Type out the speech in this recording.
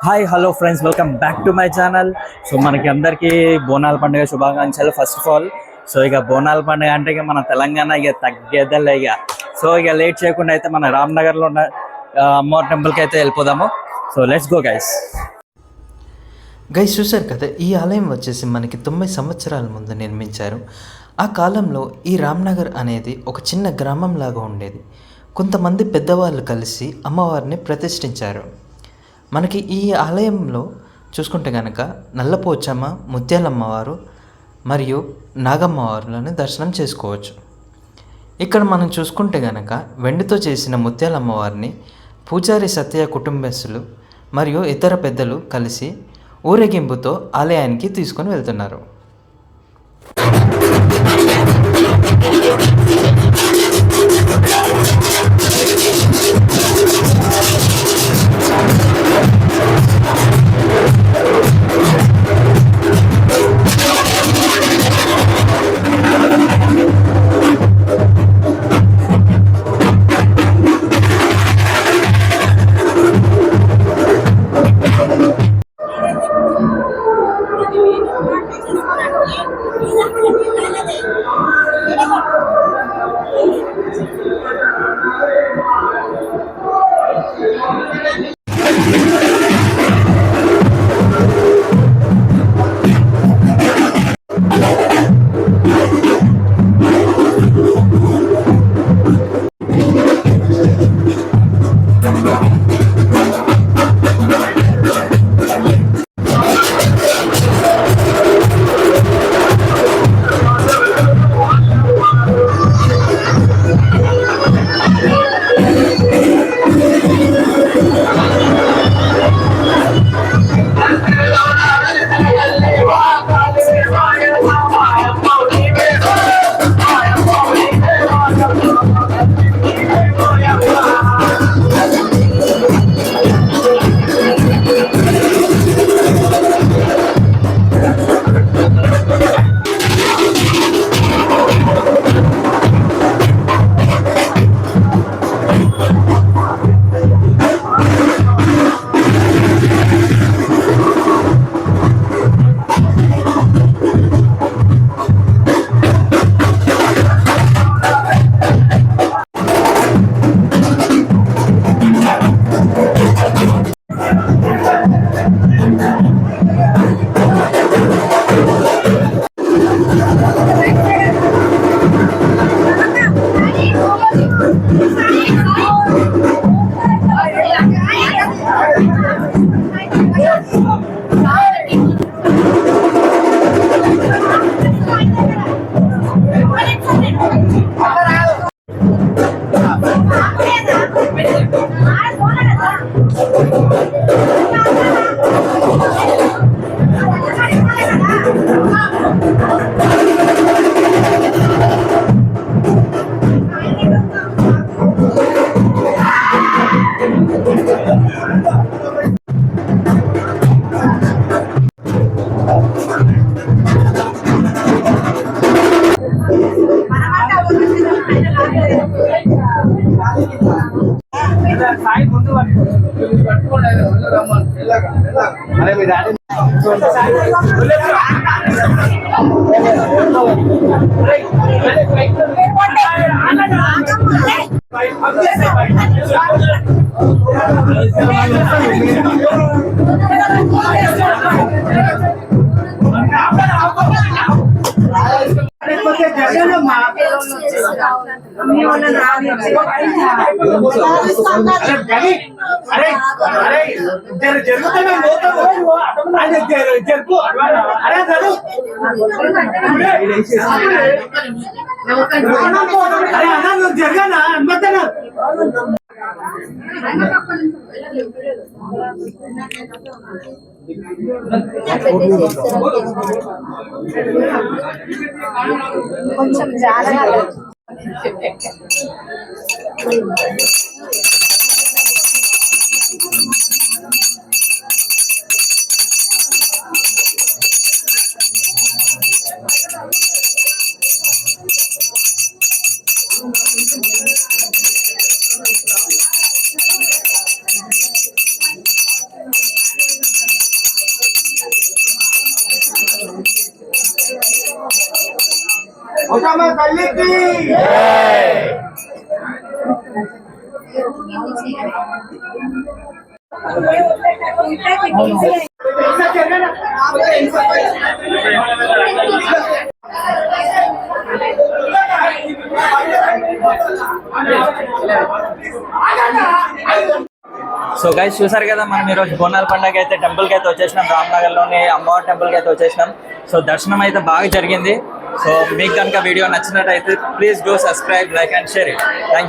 Hi hello friends, welcome back to my channel. So మనకి అందరికీ బోనాల పండుగ శుభాకాంక్షలు. ఫస్ట్ ఆఫ్ ఆల్ ఇక బోనాల పండుగ అంటే ఇక మన తెలంగాణ ఇక తగ్గేదలే ఇక. ఇక లేట్ చేయకుండా అయితే మన రామ్నగర్లో ఉన్న అమ్మవారి టెంపుల్కి అయితే వెళ్ళిపోదాము. Let's go guys. చూశారు కదా, ఈ ఆలయం వచ్చేసి మనకి 90 సంవత్సరాల ముందు నిర్మించారు. ఆ కాలంలో ఈ రామ్నగర్ అనేది ఒక చిన్న గ్రామం లాగా ఉండేది. కొంతమంది పెద్దవాళ్ళు కలిసి అమ్మవారిని ప్రతిష్ఠించారు. మనకి ఈ ఆలయంలో చూసుకుంటే కనుక నల్లపోచమ్మ, ముత్యాలమ్మవారు మరియు నాగమ్మవారులను దర్శనం చేసుకోవచ్చు. ఇక్కడ మనం చూసుకుంటే కనుక వెండితో చేసిన ముత్యాలమ్మవారిని పూజారి సత్య కుటుంబస్తులు మరియు ఇతర పెద్దలు కలిసి ఊరేగింపుతో ఆలయానికి తీసుకొని వెళ్తున్నారు. కొంచెం జాగ్రత్త. సో గైస్ చూసారు కదా మనం ఈరోజు బోనాల పండుగ అయితే టెంపుల్కి అయితే వచ్చేసినాం, రామ్నగర్లోని అమ్మవారి టెంపుల్కి అయితే వచ్చేసినాం. సో దర్శనం అయితే బాగా జరిగింది. సో మీకు కనుక వీడియో నచ్చినట్టయితే please do subscribe, like and share it. Thank